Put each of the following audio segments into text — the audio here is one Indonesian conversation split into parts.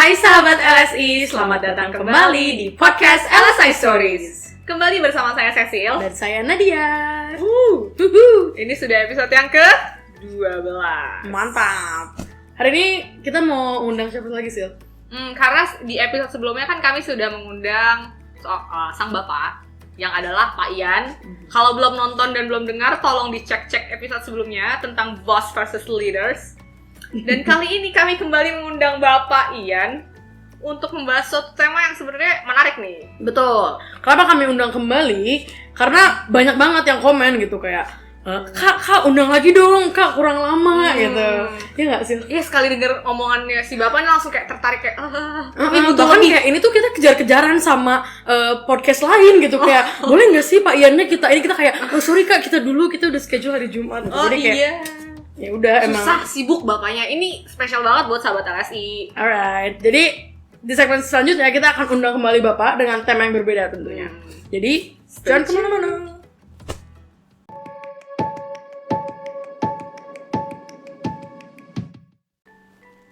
Hai sahabat LSI, selamat datang kembali di podcast LSI Stories. Kembali bersama saya Cecil Dan saya Nadia. Ini sudah episode yang ke-12. Mantap. Hari ini kita mau undang siapa lagi, Sil? Karena di episode sebelumnya kan kami sudah mengundang sang bapak yang adalah Pak Ian. Kalau belum nonton dan belum dengar, tolong dicek-cek episode sebelumnya tentang boss versus leaders. Dan kali ini kami kembali mengundang Bapak Ian untuk membahas suatu tema yang sebenarnya menarik nih. Betul. Kenapa kami undang kembali? Karena banyak banget yang komen gitu kayak, Kak undang lagi dong, Kak kurang lama gitu. Iya nggak sih? Iya, sekali denger omongannya si bapaknya langsung kayak tertarik kayak kami butuh lebih. Kayak ini tuh kita kejar-kejaran sama podcast lain gitu kayak boleh nggak sih Pak Iannya kita kayak sorry Kak kita dulu kita udah schedule hari Jumat gitu. Jadi kayak iya. Ya udah susah, emang sibuk bapaknya. Ini spesial banget buat sahabat LSI. Alright, jadi di segmen selanjutnya kita akan undang kembali Bapak dengan tema yang berbeda tentunya. Jadi jangan kemana-mana.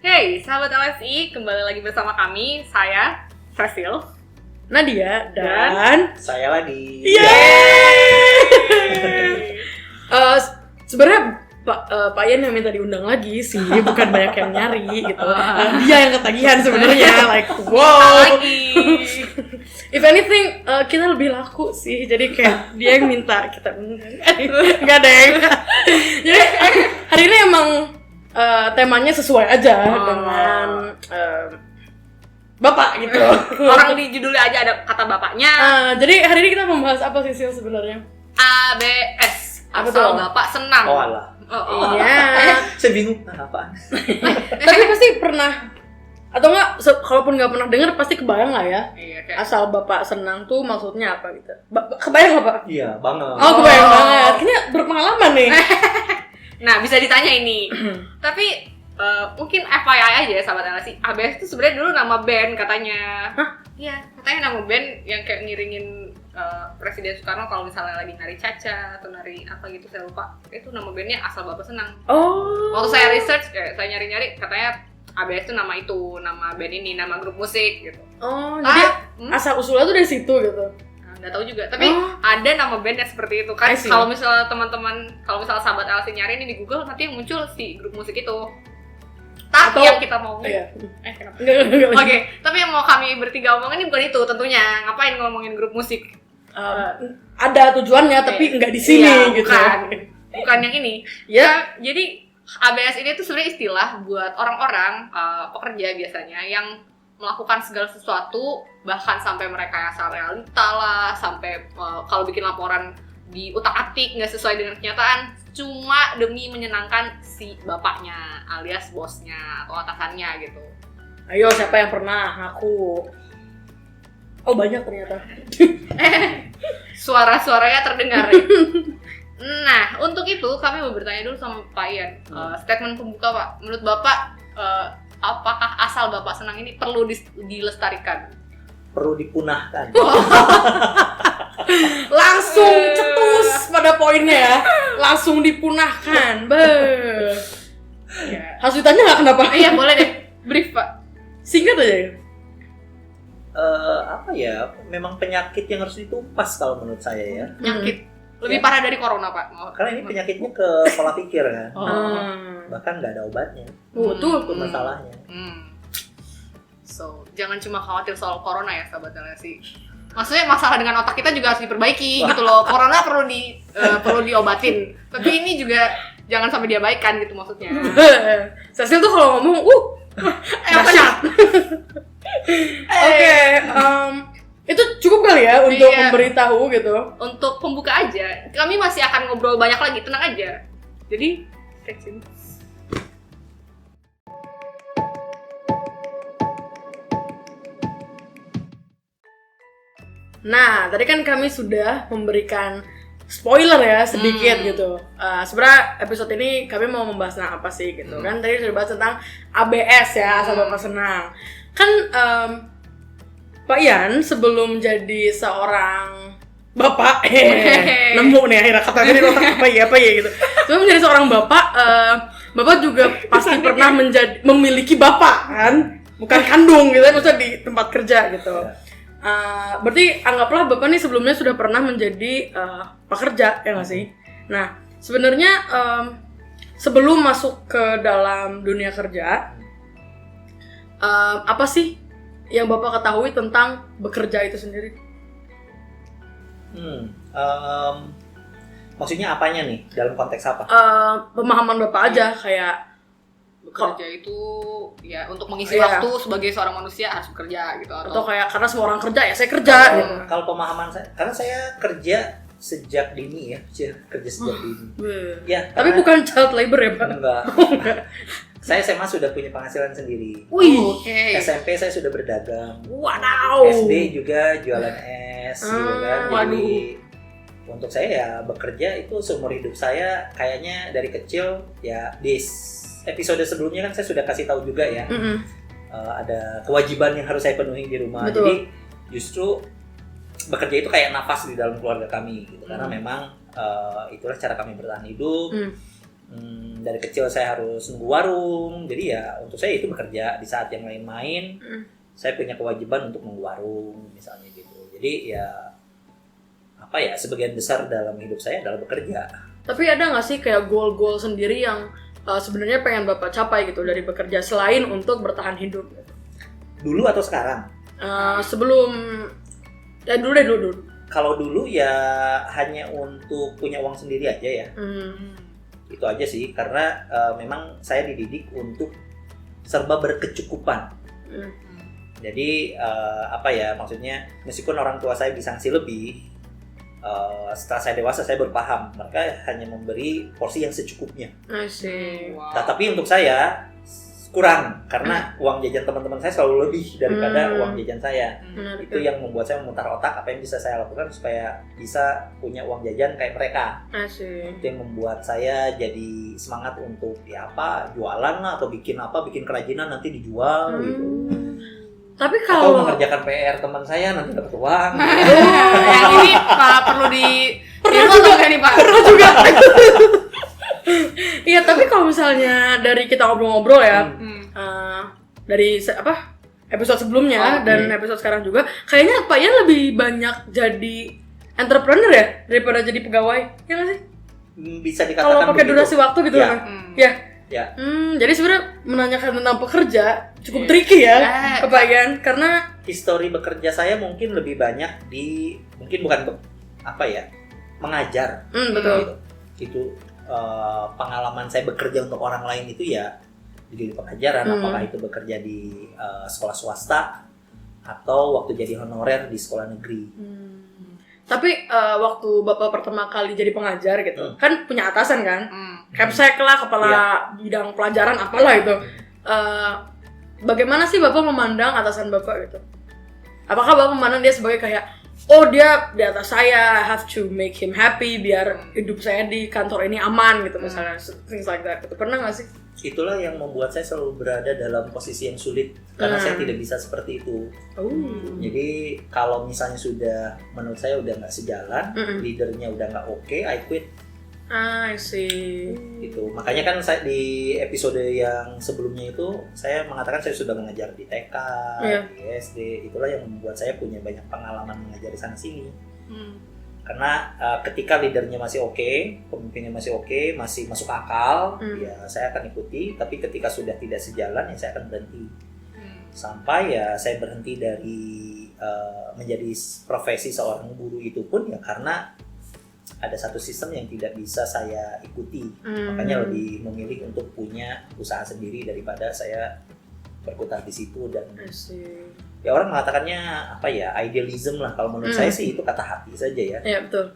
Hey, sahabat LSI, kembali lagi bersama kami, saya, Cecil, Nadia, dan saya lagi. Yeay! Sebenarnya Pak Ian yang minta diundang lagi sih, bukan banyak yang nyari gitu. Dia yang ketagihan sebenarnya, like wow. lagi. If anything, kita lebih laku sih, jadi kayak dia yang minta kita undang. Enggak deh. Jadi hari ini emang temanya sesuai aja dengan Bapak gitu. Orang di judulnya aja ada kata bapaknya. Jadi hari ini kita membahas apa sih Sil sebenarnya? ABS. Apa Asal tuh? Bapak senang. Oh alah. Iya. Saya bingung apaan. Tapi pasti pernah atau enggak kalaupun nggak pernah dengar pasti kebayang lah ya. Iya, kayak Asal Bapak senang tuh maksudnya apa gitu. Kebayang nggak Pak? Iya, banget. Oh kebayang banget. Kayaknya berpengalaman nih. Nah, bisa ditanya ini. Tapi mungkin FYI aja ya sahabat LSI. ABS itu sebenarnya dulu nama band katanya. Hah? Iya, katanya nama band yang kayak ngiringin Presiden Soekarno kalau misalnya lagi nari caca atau nari apa gitu saya lupa. Itu nama bandnya Asal Bapak Senang. Oh. Waktu saya research, saya nyari-nyari katanya ABS itu nama band ini, nama grup musik gitu. Oh, jadi asal usulnya tuh dari situ gitu. Nggak tahu juga, tapi ada nama band yang seperti itu kan. Kalau misalnya teman-teman, kalau misalnya sahabat LSI nyari ini di Google, nanti yang muncul si grup musik itu. Tapi yang kita mau kenapa? Oke, tapi yang mau kami bertiga omongin ini bukan itu tentunya. Ngapain ngomongin grup musik? Ada tujuannya tapi nggak di sini iya, gitu. Bukan yang ini. Ya, jadi ABS ini tuh sebenarnya istilah buat orang-orang pekerja biasanya yang melakukan segala sesuatu, bahkan sampai merekayasa realita lah, sampai kalau bikin laporan di utak-atik nggak sesuai dengan kenyataan, cuma demi menyenangkan si bapaknya alias bosnya atau atasannya gitu. Ayo siapa yang pernah ngaku? Oh banyak ternyata. Suara-suaranya terdengar ya. Nah, untuk itu kami mau bertanya dulu sama Pak Ian. Statement pembuka Pak, menurut Bapak apakah Asal Bapak Senang ini perlu dilestarikan? Perlu dipunahkan. Langsung cetus pada poinnya ya. Langsung dipunahkan. Ya. Harus ditanya nggak kenapa? Iya boleh deh, brief Pak. Singkat aja ya. Apa ya? Memang penyakit yang harus ditumpas kalau menurut saya ya. Penyakit lebih parah dari corona Pak. Karena ini penyakitnya ke pola pikir kan. Bahkan nggak ada obatnya. Betul. Itu masalahnya. So, jangan cuma khawatir soal corona ya sahabat LSI. Maksudnya masalah dengan otak kita juga harus diperbaiki gitu loh. Corona perlu diobatin. Tapi ini juga jangan sampai diabaikan gitu maksudnya. Cecil tuh kalau ngomong dahsyat. Oke, itu cukup kali ya untuk memberitahu gitu. Untuk pembuka aja. Kami masih akan ngobrol banyak lagi, tenang aja. Jadi, stay tune. Nah, tadi kan kami sudah memberikan spoiler ya sedikit gitu. Sebenarnya episode ini kami mau membahas tentang apa sih gitu kan. Tadi sudah bahas tentang ABS ya, Asal Bapak Senang. Kan Pak Ian sebelum jadi seorang bapak, nemu nih akhirnya kata tadi otak apa ya gitu. Sebelum menjadi seorang bapak, bapak juga pasti pernah memiliki bapak kan? bukan kandung gitu, maksudnya di tempat kerja gitu. Ya. Berarti anggaplah Bapak nih sebelumnya sudah pernah menjadi pekerja, ya nggak sih? Nah, sebenarnya sebelum masuk ke dalam dunia kerja, apa sih yang Bapak ketahui tentang bekerja itu sendiri? Maksudnya apanya nih? Dalam konteks apa? Pemahaman Bapak aja, kayak Bekerja itu ya untuk mengisi Iya. waktu sebagai seorang manusia harus bekerja gitu, atau kayak karena semua orang kerja ya saya kerja gitu. Kalau pemahaman saya, karena saya kerja sejak dini ya, kerja sejak dini. Ya, Tapi karena- bukan child labor ya Pak? enggak. Saya SMA sudah punya penghasilan sendiri. Wih, Oke. SMP saya sudah berdagang. wadaw. SD juga jualan es, gitu kan. waduh. Jadi untuk saya ya bekerja itu seumur hidup saya kayaknya dari kecil ya di episode sebelumnya kan saya sudah kasih tahu juga ya. Ada kewajiban yang harus saya penuhi di rumah. Betul. Jadi justru bekerja itu kayak nafas di dalam keluarga kami gitu. Karena memang itulah cara kami bertahan hidup. Dari kecil saya harus nunggu warung. Jadi ya untuk saya itu bekerja. Di saat yang lain main, saya punya kewajiban untuk nunggu warung misalnya gitu. Jadi ya apa ya, sebagian besar dalam hidup saya adalah bekerja. Tapi ada nggak sih kayak goal-goal sendiri yang sebenarnya pengen Bapak capai gitu dari bekerja selain untuk bertahan hidup? Dulu atau sekarang? Sebelum dulu. Kalau dulu ya hanya untuk punya uang sendiri aja ya. Itu aja sih, karena memang saya dididik untuk serba berkecukupan. Jadi apa ya, maksudnya meskipun orang tua saya bisa ngasih lebih, setelah saya dewasa saya berpaham mereka hanya memberi porsi yang secukupnya. Asik. Wow. Nah, tapi untuk saya kurang karena uang jajan teman-teman saya selalu lebih daripada uang jajan saya. Menarik. Itu yang membuat saya memutar otak apa yang bisa saya lakukan supaya bisa punya uang jajan kayak mereka. Asik. Itu yang membuat saya jadi semangat untuk ya apa, jualan lah atau bikin kerajinan nanti dijual gitu. Tapi Atau kalau mengerjakan PR teman saya nanti dapat uang. Yang ini Pak perlu di juga nih Pak. iya, tapi kalau misalnya dari kita ngobrol-ngobrol ya, dari episode sebelumnya dan episode sekarang juga, kayaknya Pak Ian lebih banyak jadi entrepreneur ya daripada jadi pegawai, ya nggak sih? Bisa dikatakan Kalau pakai begitu. durasi waktu gitu Ya. kan? Ya. Ya. Jadi sebenarnya menanyakan tentang pekerja cukup tricky ya, ke Pak Ian, karena Histori bekerja saya mungkin lebih banyak di mengajar. betul. Itu pengalaman saya bekerja untuk orang lain itu ya di pengajaran, apakah itu bekerja di sekolah swasta atau waktu jadi honorer di sekolah negeri. Tapi waktu Bapak pertama kali jadi pengajar gitu, kan punya atasan kan? Capsek lah, kepala bidang pelajaran apalah itu. Bagaimana sih Bapak memandang atasan Bapak gitu? Apakah Bapak memandang dia sebagai kayak, oh dia di atas saya, I have to make him happy biar hidup saya di kantor ini aman gitu misalnya, things like that. Gitu. Pernah nggak sih? Itulah yang membuat saya selalu berada dalam posisi yang sulit karena saya tidak bisa seperti itu. Jadi kalau misalnya sudah menurut saya udah nggak sejalan, leadernya udah nggak oke, I quit. I see. Gitu. Makanya kan saya di episode yang sebelumnya itu saya mengatakan saya sudah mengajar di TK, di SD. Itulah yang membuat saya punya banyak pengalaman mengajar di sana sini. Karena ketika leadernya masih oke, pemimpinnya masih oke, masih masuk akal, ya saya akan ikuti. Tapi ketika sudah tidak sejalan, ya saya akan berhenti. Sampai ya saya berhenti dari menjadi profesi seorang guru itu pun ya karena ada satu sistem yang tidak bisa saya ikuti. Makanya lebih memilih untuk punya usaha sendiri daripada saya berkutat di situ. Dan ya orang mengatakannya idealism lah. Kalau menurut saya sih itu kata hati saja ya. Iya betul.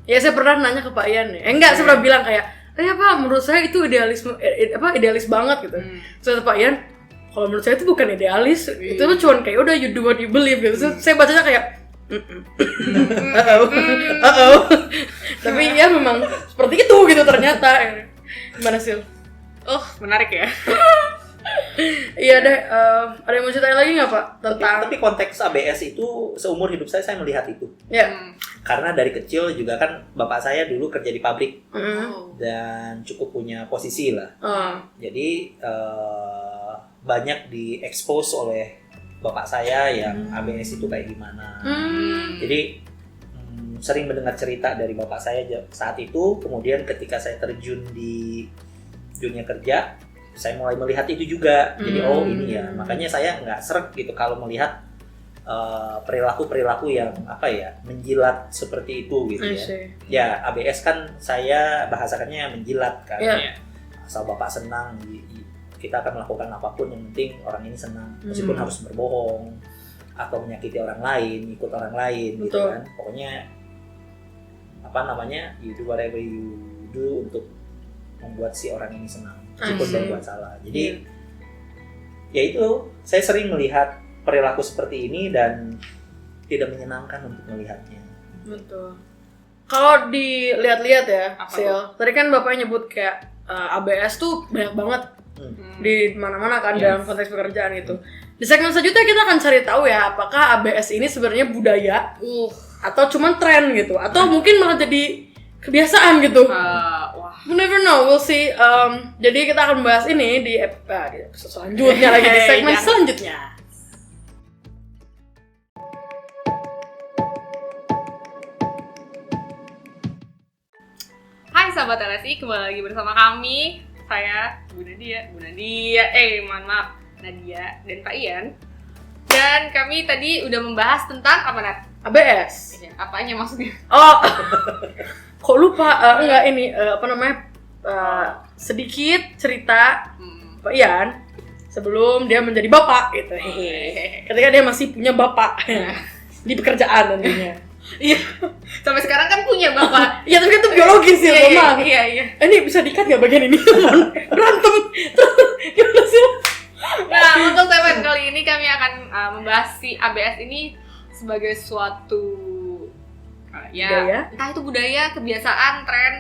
Ya saya pernah nanya ke Pak Ian ya. Saya pernah bilang kayak, Pak menurut saya itu idealis banget gitu. Terus Pak Ian, kalau menurut saya itu bukan idealis, itu cuma kayak udah you do what you believe gitu. Terus saya bacanya kayak tapi ya memang seperti itu gitu ternyata. Gimana sih? Menarik ya. Iya deh, ada yang mau ceritain lagi nggak Pak tentang? Tapi konteks ABS itu seumur hidup saya melihat itu. Ya. Karena dari kecil juga kan bapak saya dulu kerja di pabrik dan cukup punya posisi lah. Jadi banyak diekspos oleh bapak saya yang ABS itu kayak gimana. Jadi sering mendengar cerita dari bapak saya saat itu, kemudian ketika saya terjun di dunia kerja, saya mulai melihat itu juga. Jadi oh ini ya, makanya saya nggak seret gitu kalau melihat perilaku yang apa ya, menjilat seperti itu gitu ya. Ya ABS kan saya bahasakannya menjilat kan. Asal bapak senang, kita akan melakukan apapun yang penting orang ini senang, meskipun harus berbohong atau menyakiti orang lain, ikut orang lain. Betul. Gitu kan. Pokoknya apa namanya, you do whatever you do untuk membuat si orang ini senang, meskipun berbuat salah. Jadi ya itu, saya sering melihat perilaku seperti ini dan tidak menyenangkan untuk melihatnya. Betul. Kalau dilihat-lihat ya, Sil, tadi kan bapaknya nyebut kayak ABS tuh banyak banget di mana-mana kan dalam konteks pekerjaan itu. Di segmen selanjutnya kita akan cari tahu ya, apakah ABS ini sebenarnya budaya atau cuman tren gitu, atau mungkin malah jadi kebiasaan gitu. We never know, we'll see. Jadi kita akan bahas ini di episode selanjutnya lagi, di segmen selanjutnya. Hai sahabat LSI, kembali lagi bersama kami. Saya Nadia, Nadia dan Pak Ian. Dan kami tadi udah membahas tentang apa, Nat? ABS. Ya, apanya maksudnya? Oh, kok lupa? Enggak ini apa namanya? Sedikit cerita Pak Ian sebelum dia menjadi bapak gitu. Ketika dia masih punya bapak di pekerjaan tentunya. Iya, sampai sekarang kan punya bapak. Iya, tapi kan itu biologis ya, Mama. Iya. Ini bisa di-cut nggak bagian ini? Berantem. Gimana sih? Nah, untuk segmen kali ini kami akan membahas si ABS ini sebagai suatu budaya? Entah itu budaya, kebiasaan, tren.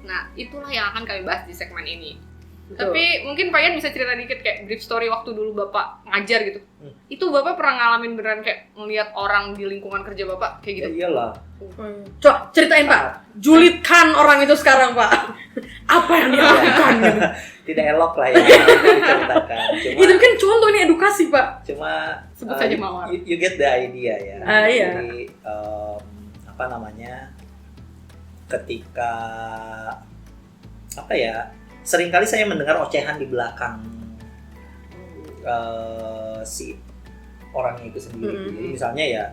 Nah, itulah yang akan kami bahas di segmen ini. Betul. Tapi mungkin Pak Ian bisa cerita dikit kayak brief story waktu dulu Bapak ngajar gitu. Itu Bapak pernah ngalamin beneran kayak ngelihat orang di lingkungan kerja Bapak kayak gitu? Ya iyalah. Coba ceritain Pak, julidkan orang itu sekarang Pak. Apa yang dia lakukan gitu? Tidak elok lah ya diceritakan. Itu kan contoh, ini edukasi Pak. Cuma sebut saja mawar. You get the idea ya. Iya. Jadi apa namanya, ketika apa ya, seringkali saya mendengar ocehan di belakang si orangnya itu sendiri. Jadi misalnya ya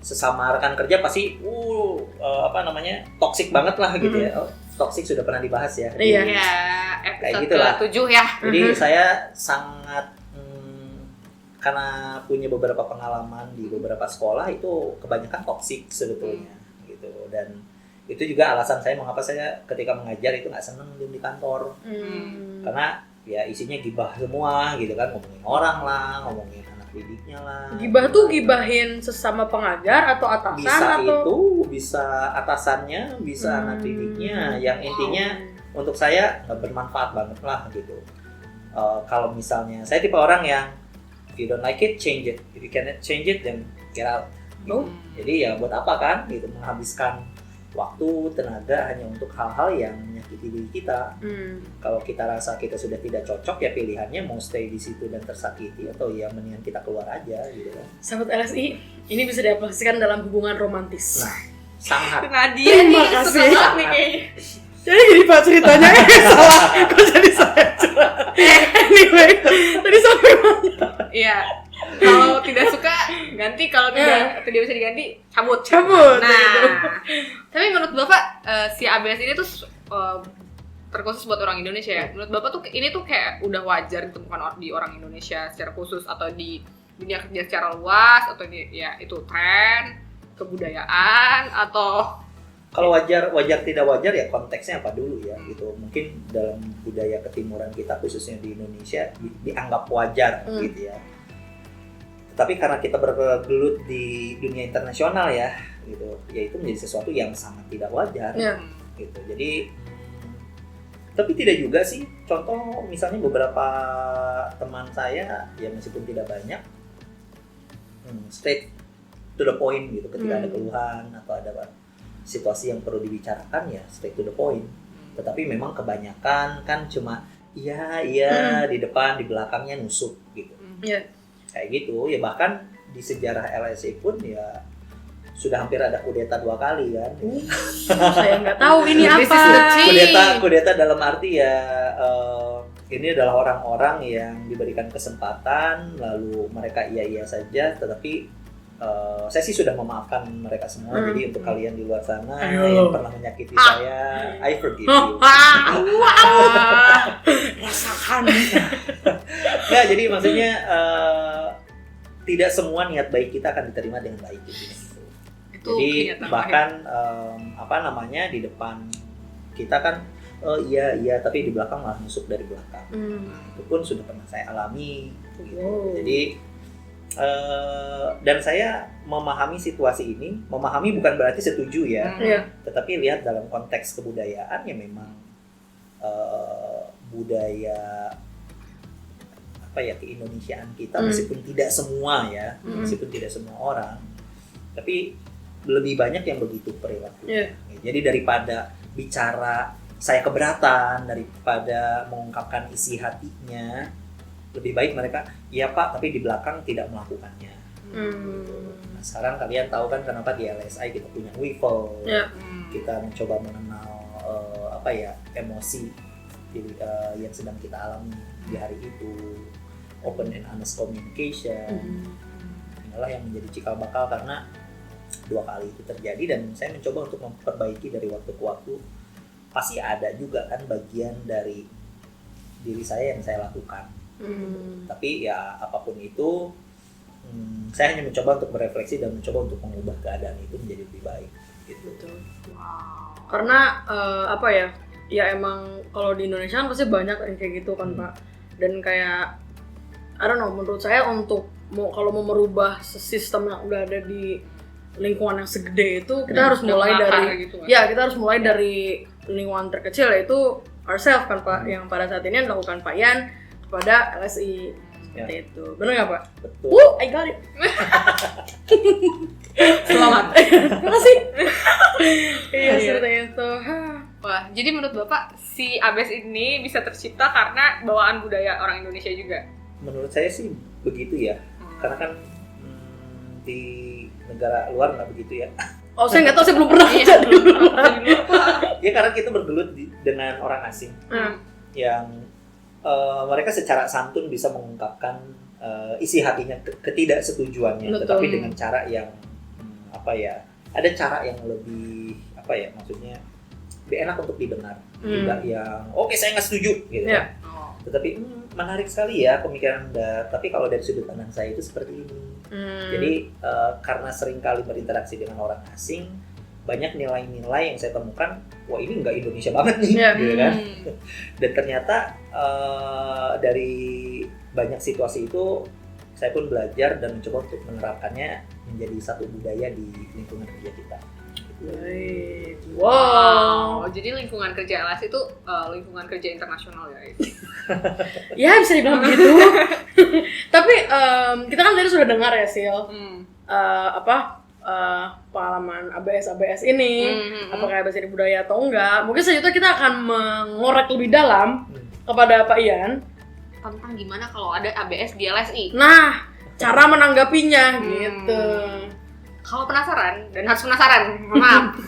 sesama rekan kerja pasti apa namanya, toksik banget lah gitu ya. Oh, toksik sudah pernah dibahas ya. Iya, episode ke-7 ya. Jadi saya sangat karena punya beberapa pengalaman di beberapa sekolah, itu kebanyakan toksik sebetulnya gitu. Dan itu juga alasan saya mengapa saya ketika mengajar itu nggak seneng di kantor. Karena ya isinya gibah semua gitu kan, ngomongin orang lah, ngomongin anak didiknya lah. Gibah tuh gibahin sesama pengajar atau atasan? Bisa atau itu, bisa atasannya, bisa anak didiknya. Yang intinya untuk saya nggak bermanfaat banget lah gitu. Kalau misalnya saya tipe orang yang if you don't like it, change it. If you cannot change it, then get out. Gitu. Jadi ya buat apa kan gitu, menghabiskan waktu, tenaga hanya untuk hal-hal yang menyakiti diri kita. Kalau kita rasa kita sudah tidak cocok, ya pilihannya mau stay di situ dan tersakiti, atau ya mendingan kita keluar aja gitu kan. Sahabat LSI, ini bisa diaplikasikan dalam hubungan romantis. Nah, sangat. Nadia nih Terima kasih. suka banget nih kayaknya. Jadi gini Pak ceritanya, salah. Kok jadi saya cerah? Anyway, tadi sampai mana? Iya. Kalau tidak suka ganti, kalau tidak bisa diganti cabut. Nah, tapi menurut Bapak si ABS ini tuh terkhusus buat orang Indonesia ya. Menurut Bapak tuh ini tuh kayak udah wajar ditemukan di orang Indonesia secara khusus, atau di dunia kerja secara luas, atau ya itu tren, kebudayaan, atau kalau wajar tidak wajar ya konteksnya apa dulu ya gitu. Mungkin dalam budaya ketimuran kita khususnya di Indonesia dianggap wajar gitu ya. Tapi karena kita bergelut di dunia internasional ya gitu, ya itu menjadi sesuatu yang sangat tidak wajar gitu. Jadi tapi tidak juga sih. Contoh misalnya beberapa teman saya ya, meskipun tidak banyak, straight to the point gitu. Ketika ada keluhan atau ada situasi yang perlu dibicarakan, ya straight to the point. Tetapi memang kebanyakan kan cuma iya di depan, di belakangnya nusuk gitu. Iya. Kayak gitu ya, bahkan di sejarah LSI pun ya sudah hampir ada kudeta 2 kali kan. Saya nggak tahu ini This apa. is the tea. Kudeta dalam arti ya ini adalah orang-orang yang diberikan kesempatan lalu mereka iya saja, tetapi saya sih sudah memaafkan mereka semua. Jadi untuk kalian di luar sana yang pernah menyakiti saya, I forgive you. Rasakan. Nggak, jadi maksudnya tidak semua niat baik kita akan diterima dengan baik gitu. Jadi bahkan di depan kita kan iya tapi di belakang malah nusuk dari belakang. Itu pun sudah pernah saya alami gitu. Jadi dan saya memahami situasi ini, memahami bukan berarti setuju ya, tetapi lihat dalam konteks kebudayaan ya memang budaya keindonesiaan kita, meskipun tidak semua ya, meskipun tidak semua orang, tapi lebih banyak yang begitu perilakunya. Jadi daripada bicara saya keberatan, daripada mengungkapkan isi hatinya, lebih baik mereka iya Pak, tapi di belakang tidak melakukannya. Nah, sekarang kalian tahu kan kenapa di LSI kita punya WIFO, kita mencoba mengenal emosi yang sedang kita alami di hari itu, open and honest communication. Inilah yang menjadi cikal bakal, karena 2 kali itu terjadi dan saya mencoba untuk memperbaiki dari waktu ke waktu. Pasti ada juga kan bagian dari diri saya yang saya lakukan. Tapi ya apapun itu, saya hanya mencoba untuk berefleksi dan mencoba untuk mengubah keadaan itu menjadi lebih baik gitu. Wow. Karena ya emang kalau di Indonesia kan pasti banyak yang kayak gitu kan Pak. Dan kayak I don't know, menurut saya untuk kalau mau merubah sistem yang udah ada di lingkungan yang segede itu, kita harus mulai dari gitu, kan? kita harus mulai dari lingkungan terkecil, yaitu ourselves kan Pak, yang pada saat ini dilakukan Pak Yan kepada LSI seperti itu. Benar nggak Pak? Betul. I got it. Selamat. Terima kasih. Iya seperti itu. Wah, jadi menurut Bapak si ABS ini bisa tercipta karena bawaan budaya orang Indonesia juga? Menurut saya sih begitu ya, karena kan di negara luar nggak begitu ya. Oh, saya nggak tahu, saya belum pernah kerja di luar. Ya karena kita bergelut dengan orang asing yang mereka secara santun bisa mengungkapkan isi hatinya, ketidaksetujuannya, tetapi dengan cara yang ada cara yang lebih maksudnya lebih enak untuk didengar, tidak yang oke saya nggak setuju gitu. Tetapi menarik sekali ya pemikiran Anda. Tapi kalau dari sudut pandang saya itu seperti ini. Jadi karena sering kali berinteraksi dengan orang asing, banyak nilai-nilai yang saya temukan, wah ini nggak Indonesia banget nih, gitu kan? Dan ternyata dari banyak situasi itu, saya pun belajar dan mencoba untuk menerapkannya menjadi satu budaya di lingkungan kerja kita. Baik. Wow. Jadi lingkungan kerja LS itu lingkungan kerja internasional ya? Ya bisa dibilang begitu. Tapi kita kan tadi sudah dengar ya Sil, pengalaman ABS ini, apakah ABS ini budaya atau enggak. Mungkin selanjutnya kita akan mengorek lebih dalam kepada Pak Ian tentang gimana kalau ada ABS di LSI. Nah, cara menanggapinya gitu. Kalau penasaran dan harus penasaran, maaf.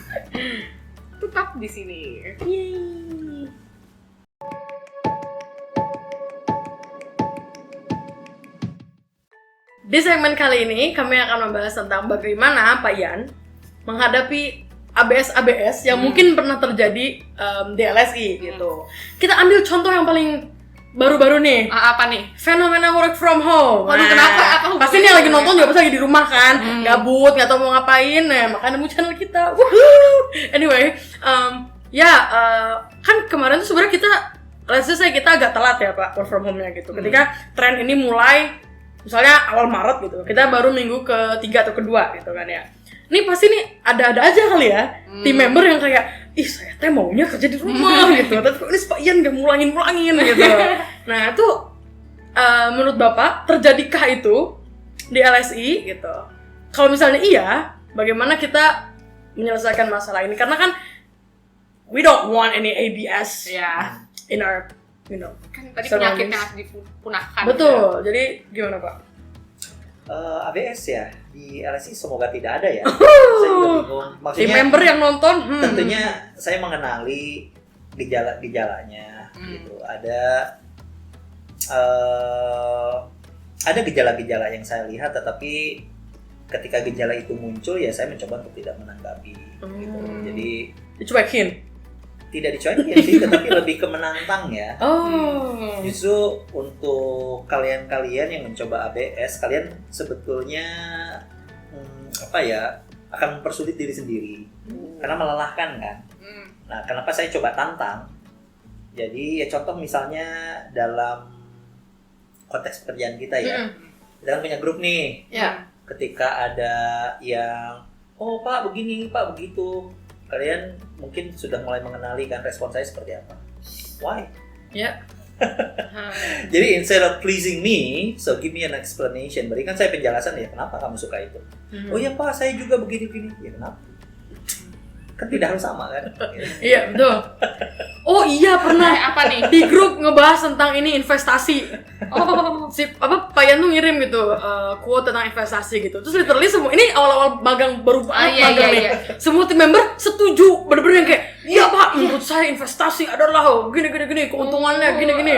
Tetap di sini. Yeay. Di segmen kali ini kami akan membahas tentang bagaimana Pak Ian menghadapi ABS yang mungkin pernah terjadi di LSI gitu. Kita ambil contoh yang paling baru-baru nih. Apa nih? Fenomena work from home. Waduh, kenapa? Apa pasti nih yang lagi nonton juga pasti lagi di rumah kan, gabut, nggak tahu mau ngapain. Nah, makanya nemu channel kita. Anyway, kan kemarin tuh sebenarnya kita agak telat ya Pak work from home-nya gitu. Ketika tren ini mulai, misalnya awal Maret gitu, kita baru minggu ke-3 atau ke-2 gitu kan ya. Ini pasti nih ada-ada aja kali ya team member yang kayak, ih saya teh maunya kerja di rumah gitu, tapi kok ini Pak Ian gak mulangin gitu. Nah itu menurut Bapak terjadikah itu di LSI gitu? Kalau misalnya iya, bagaimana kita menyelesaikan masalah ini? Karena kan we don't want any ABS in our Kan tadi Surroundings. penyakit yang harus dipunahkan. Betul. Jadi gimana Pak? ABS ya di LSI semoga tidak ada ya. Saya juga bingung. Tim Maksudnya member yang nonton, tentunya saya mengenali gejalanya gitu. Ada gejala-gejala yang saya lihat, tetapi ketika gejala itu muncul ya saya mencoba untuk tidak menanggapi gitu. Jadi dicuekin. tidak dicuekin sih, tetapi lebih ke menantang ya. Oh. Justru untuk kalian-kalian yang mencoba ABS, kalian sebetulnya akan mempersulit diri sendiri karena melelahkan kan. Nah, kenapa saya coba tantang? Jadi ya contoh misalnya dalam konteks pekerjaan kita ya, kita kan punya grup nih. Ya. Ketika ada yang, oh Pak begini, Pak begitu, kalian mungkin sudah mulai mengenali kan respon saya seperti apa. Why? Ya. Jadi instead of pleasing me, so give me an explanation. Berikan saya penjelasan ya kenapa kamu suka itu. Oh ya Pak, saya juga begini-begini. Ya kenapa? Kan tidak harus sama kan? Iya, betul. Oh iya, pernah Apa nih? di grup ngebahas tentang ini investasi. Pak Yan tuh ngirim gitu quote tentang investasi gitu. Terus literally semua ini awal-awal magang baru banget magang nih. Semua tim member setuju, bener-bener yang kayak, "Iya, Pak, menurut saya investasi adalah gini keuntungannya gini."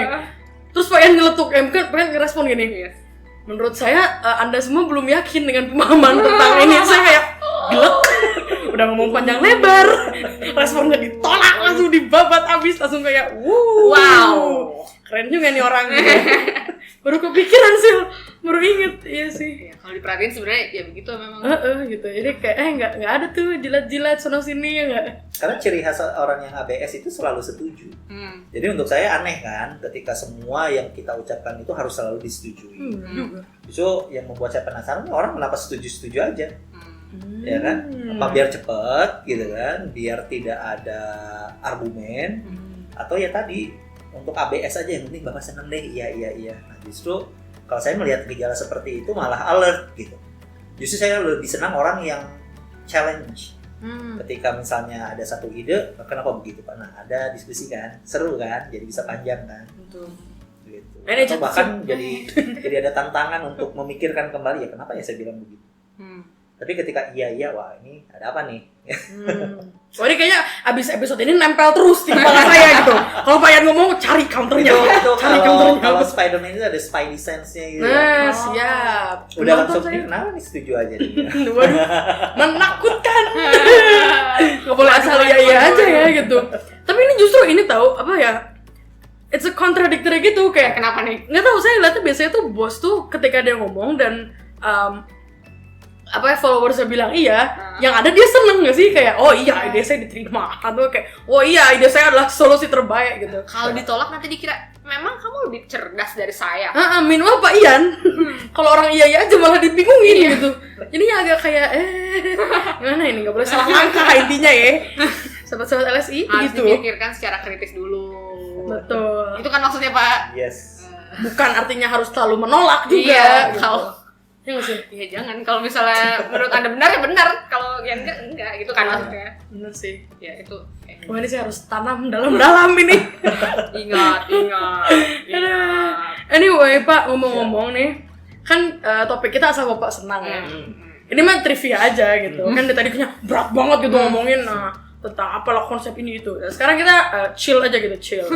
Terus Pak Yan ngeletuk, pengen ngerespon gini. Menurut saya Anda semua belum yakin dengan pemahaman tentang ini. Saya kayak gelek. Udah ngomong panjang lebar, responnya ditolak langsung dibabat abis, langsung kayak wow, keren juga nih orang gitu. Baru kepikiran sih, baru inget, iya sih. Ya, kalau diperhatiin sebenarnya ya begitu memang. Gitu, jadi kayak nggak ada tuh jilat-jilat sono sini ya nggak. Karena ciri khas orang yang ABS itu selalu setuju. Jadi untuk saya aneh kan, ketika semua yang kita ucapkan itu harus selalu disetujui. Justru yang membuat saya penasaran, orang kenapa setuju-setuju aja. Ya kan, apa biar cepet gitu kan, biar tidak ada argumen, atau ya tadi untuk ABS aja yang penting Bapak seneng deh, iya. Nah justru kalau saya melihat gejala seperti itu malah alert gitu. Justru saya lebih senang orang yang challenge. Ketika misalnya ada satu ide, kenapa begitu Pak? Nah ada diskusi kan, seru kan, jadi bisa panjang kan. Betul. Gitu. Atau bahkan jadi ada tantangan untuk memikirkan kembali ya kenapa ya saya bilang begitu. Tapi ketika iya, wah ini ada apa nih? Wah ini kayaknya abis episode ini nempel terus di kepala saya gitu. Kalau Pak Yan ngomong cari counternya, cari counternya. Kalau Spider-Man itu ada Spidey sense-nya gitu. Nah, siap. Udah langsung kenapa nih setuju aja nih. Waduh, menakutkan. Gak boleh asal iya aja ya gitu. Tapi ini justru ini tahu apa ya? It's a contradictory gitu kayak. Kenapa nih? Nggak tahu, saya lihatnya biasanya tuh bos tuh ketika dia ngomong dan followersnya bilang iya, yang ada dia seneng nggak sih kayak oh iya ide saya diterima atau kayak oh iya ide saya adalah solusi terbaik gitu. Kalau ditolak nanti dikira memang kamu lebih cerdas dari saya. Minimal Pak Ian kalau orang iya aja malah dibingungin gitu. Jadinya agak kayak gimana ini, nggak boleh salah langkah intinya ya. Sahabat-sahabat LSI harus gitu. dipikirkan secara kritis dulu. Betul. Itu kan maksudnya Pak. Yes. Bukan artinya harus selalu menolak juga. Iya, gitu. kalau ya nggak sih? ya jangan, kalau misalnya menurut Anda benar ya benar, kalau yang enggak gitu kan maksudnya. Bener sih. Ya itu. Wah ini saya harus tanam dalam-dalam ini. Ingat. Anyway Pak, ngomong-ngomong nih, kan topik kita asal Bapak senang ya. Ini mah trivia aja gitu. Kan dari tadi berat banget gitu ngomongin tentang apalah konsep ini itu. Nah, sekarang kita chill aja gitu, chill.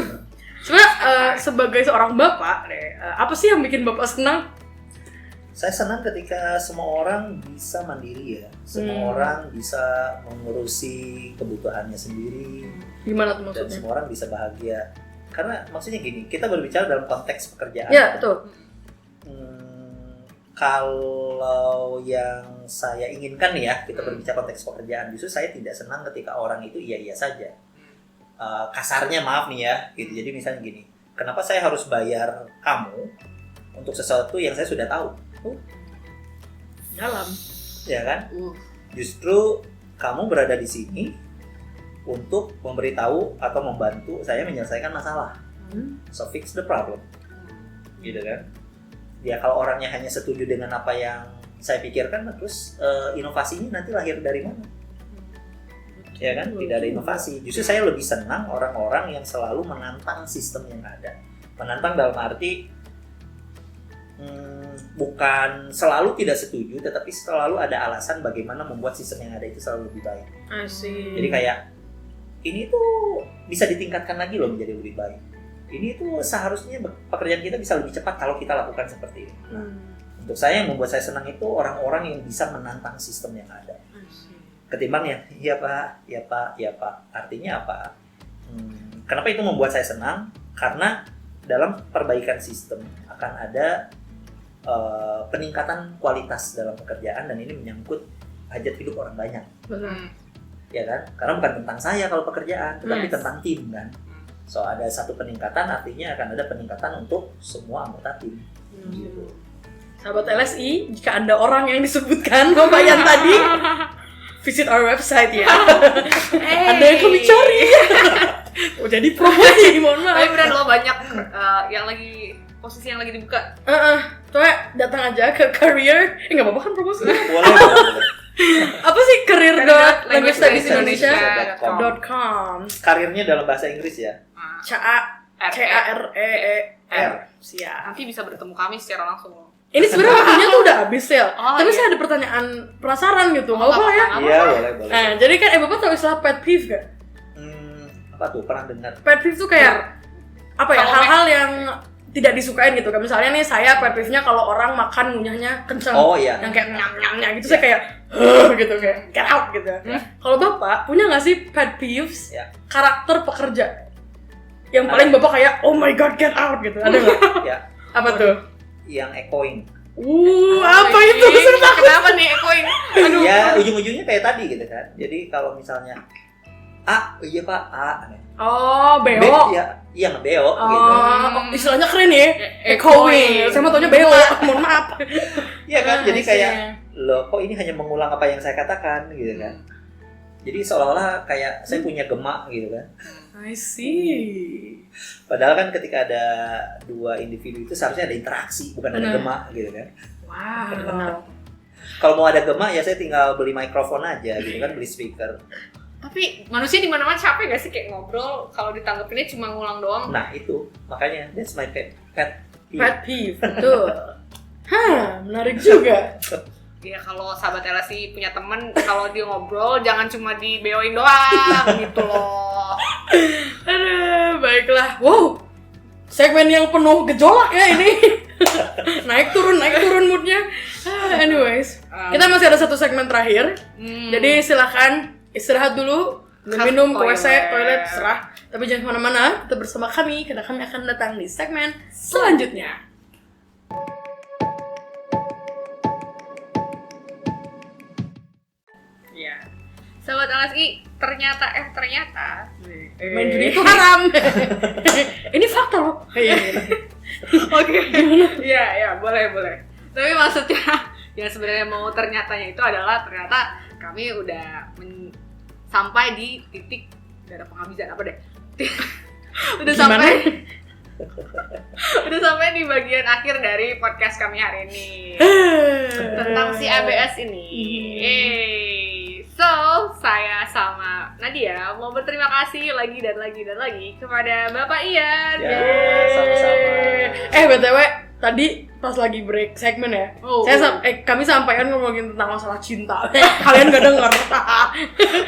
Sebenarnya sebagai seorang bapak, apa sih yang bikin Bapak senang? Saya senang ketika semua orang bisa mandiri ya. Semua orang bisa mengurusi kebutuhannya sendiri. Gimana tuh Dan maksudnya? semua orang bisa bahagia. Karena maksudnya gini, kita berbicara dalam konteks pekerjaan. Ya, betul. Kalau yang saya inginkan ya, kita berbicara konteks pekerjaan, justru saya tidak senang ketika orang itu iya saja. Kasarnya maaf nih ya, gitu. Jadi misalnya gini, kenapa saya harus bayar kamu untuk sesuatu yang saya sudah tahu? Dalam. Ya kan? Justru kamu berada di sini untuk memberitahu atau membantu saya menyelesaikan masalah. So fix the problem. Gitu kan? Ya kalau orangnya hanya setuju dengan apa yang saya pikirkan, terus inovasinya nanti lahir dari mana? ya kan? Tidak ada inovasi. Justru saya lebih senang orang-orang yang selalu menantang sistem yang ada. Menantang dalam arti bukan selalu tidak setuju, tetapi selalu ada alasan bagaimana membuat sistem yang ada itu selalu lebih baik. Jadi kayak ini tuh bisa ditingkatkan lagi loh menjadi lebih baik. Ini tuh seharusnya pekerjaan kita bisa lebih cepat kalau kita lakukan seperti ini. Nah, untuk saya yang membuat saya senang itu orang-orang yang bisa menantang sistem yang ada. Ketimbang ya, iya pak. Artinya apa? Kenapa itu membuat saya senang? Karena dalam perbaikan sistem akan ada peningkatan kualitas dalam pekerjaan dan ini menyangkut hajat hidup orang banyak. Ya kan? Karena bukan tentang saya kalau pekerjaan, tetapi tentang tim kan. So ada satu peningkatan artinya akan ada peningkatan untuk semua anggota tim. Gitu. Sahabat LSI, jika Anda orang yang disebutkan Bapak Yan tadi, visit our website ya. Anda yang kami cari. Oh, jadi promosi, mohon maaf. Tapi beneran lo banyak yang lagi posisi yang lagi dibuka. Tuh datang aja ke career. Nggak apa-apa kan promosi. Boleh. Apa sih career.languagestudiesIndonesia.com. Karirnya dalam bahasa Inggris ya. CAREER. Siap. Nanti bisa bertemu kami secara langsung. Ini sebenarnya waktunya tuh udah habis ya. Tapi iya. saya ada pertanyaan penasaran gitu. Nggak apa-apa ya? Iya, boleh. Nah, jadi kan Bapak tahu istilah pet peeve gak? Apa tuh? Pernah dengar? Pet peeve tuh kayak apa ya? Hal-hal yang tidak disukain gitu. Kayak misalnya nih saya pet peeve-nya kalau orang makan ngunyahnya kenceng. Oh iya. Yang kayak nyam-nyamnya gitu saya kayak gitu kayak get out gitu. Kalau Bapak punya nggak sih pet peeves karakter pekerja? Yang paling Bapak kayak oh my god get out gitu. Ada nggak? Ya. Apa tuh? Yang echoing. Apa itu? Kenapa nih echoing? Aduh. Ya ujung-ujungnya kayak tadi gitu kan. Jadi kalau misalnya iya pak, Oh, beo. Iya ngebeo gitu. Istilahnya keren ya. Echoing. Saya mau taunya beo. Mohon maaf. Iya kan? Jadi kayak loh kok ini hanya mengulang apa yang saya katakan gitu kan. Jadi seolah-olah kayak saya punya gemak gitu kan. I see. Padahal kan ketika ada dua individu itu seharusnya ada interaksi, bukan ada gemak gitu kan. Wow. Kalau mau ada gemak ya saya tinggal beli mikrofon aja gitu kan, beli speaker. Tapi manusia di mana-mana capek gak sih kayak ngobrol kalau ditanggepinnya cuma ngulang doang? Nah itu makanya that's my pet peeve. Pet peeve, betul. Menarik juga. Ya kalau sahabat LSI punya temen kalau dia ngobrol jangan cuma dibeoin doang gitu loh. Aduh, baiklah. Wow, segmen yang penuh gejolak ya ini. naik turun moodnya. Anyways, kita masih ada satu segmen terakhir. Jadi silakan istirahat dulu, minum, ke WC, toilet, serah. Tapi jangan kemana-mana, tetap bersama kami karena kami akan datang di segmen selanjutnya. Ya, sahabat LSI, ternyata main judi itu haram. Ini fakta loh. Oke. Iya, boleh. Tapi maksudnya yang sebenarnya mau ternyatanya itu adalah ternyata kami udah sampai di titik udah ada penghabisan apa deh. udah sampai di bagian akhir dari podcast kami hari ini tentang si ABS ini. So, saya sama Nadia mau berterima kasih lagi dan lagi kepada Bapak Ian. Ya, sama-sama. BTW, tadi pas lagi break segmen ya, kami sampaikan ngomongin tentang masalah cinta. Kalian gak denger.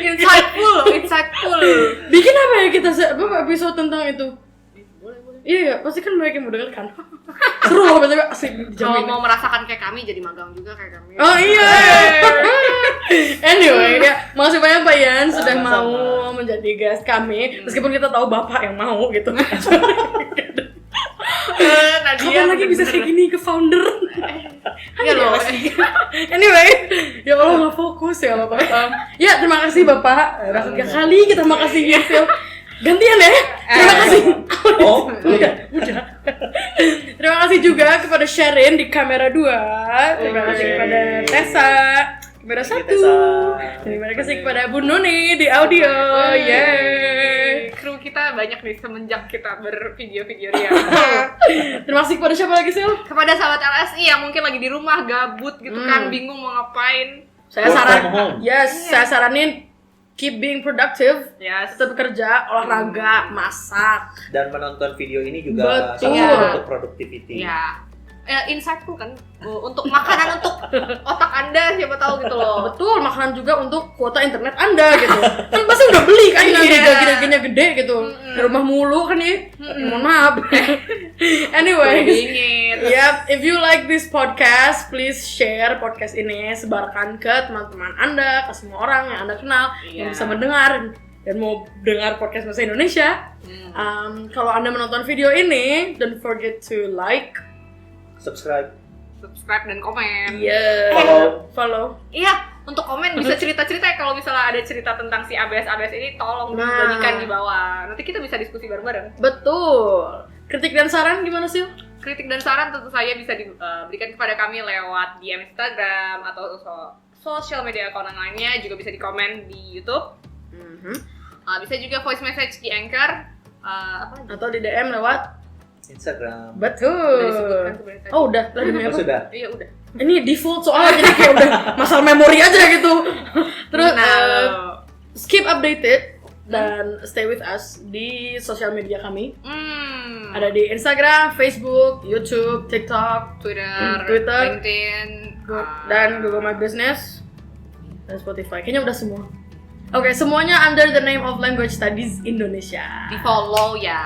Insightful. Bikin apa ya kita episode tentang itu? Boleh. Iya, pasti kan mereka yang mau denger kan. Seru loh, BTW asik dijamin. Kalau mau merasakan kayak kami, jadi magang juga kayak kami. Oh iya. Anyway, ya, makasih banyak Pak Yan sudah mau menjadi guest kami. Meskipun kita tahu Bapak yang mau gitu. Kapan lagi bisa kayak gini ke founder? Iya loh. Anyway, ya Allah nggak fokus ya Bapak. Ya terima kasih Bapak. Udah ketiga kali kita makasih ya. Gantian ya. Terima kasih. Udah. Terima kasih juga kepada Sherin di kamera 2. Terima kasih kepada Tessa kamera 1. Terima kasih kepada Bu Nuni di audio. Yeay. Kru kita banyak nih semenjak kita bervideo-video ya. Terima kasih kepada siapa lagi, Sil? Kepada sahabat LSI yang mungkin lagi di rumah gabut gitu kan, bingung mau ngapain. Saya saranin keep being productive, Yes. tetap bekerja, olahraga, masak. Dan menonton video ini juga Betul. salah satu bentuk productivity. Ya. Insightful kan untuk makanan untuk otak Anda, siapa tahu gitu loh. Betul, makanan juga untuk kuota internet Anda gitu. Kan pasti udah beli kan yang Iya. gaji-gajinya gede gitu. Di rumah mulu kan ya. Mohon maaf. Anyway. Dingin. Yep, if you like this podcast, please share podcast ini, sebarkan ke teman-teman Anda, ke semua orang yang Anda kenal yang Iya. bisa mendengar dan mau dengar podcast bahasa Indonesia. Kalau Anda menonton video ini, don't forget to like, Subscribe. Subscribe dan komen. follow. Iya, untuk komen bisa cerita-cerita ya, kalau misalnya ada cerita tentang si ABS ini tolong Nah. dibagikan di bawah. Nanti kita bisa diskusi bareng-bareng. Betul. Kritik dan saran gimana sih? Kritik dan saran tentu saja bisa diberikan kepada kami lewat DM Instagram atau sosial media account yang lainnya, juga bisa di komen di YouTube. Bisa juga voice message di Anchor. Apa lagi? Atau di DM lewat Instagram. Udah disebutkan betul. sebenarnya tadi. Oh udah demi Oh, apa? sudah. Iya udah. Ini default soalnya jadi kayak udah masalah memori aja gitu. Terus keep updated dan stay with us di sosial media kami. Ada di Instagram, Facebook, YouTube, TikTok, Twitter, LinkedIn, dan Google My Business dan Spotify. Kayaknya udah semua. Oke, semuanya under the name of Language Studies Indonesia. di follow ya.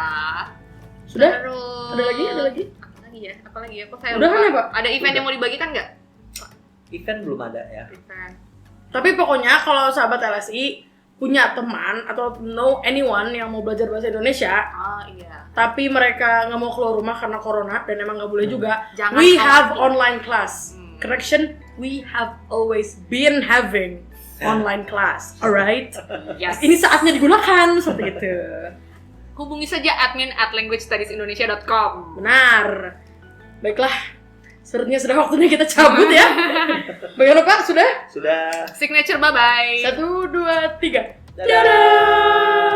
Sudah? Terus, Ada lagi? Apa lagi ya? Kok saya Udah lupa? kan ya, Pak? Ada event yang mau dibagikan nggak? Event belum ada ya. Event. Tapi pokoknya kalau sahabat LSI punya teman atau know anyone yang mau belajar bahasa Indonesia, Iya. tapi mereka nggak mau keluar rumah karena corona dan emang nggak boleh juga, Jangan we have khawatir. online class. Correction, we have always been having online class, alright? Yes. Ini saatnya digunakan seperti itu. Hubungi saja admin@languagestudiesindonesia.com. Benar. Baiklah, sepertinya sudah waktunya kita cabut ya. Bagaimana Pak? Sudah? Sudah. Signature, bye-bye. 1, 2, 3. Dadah.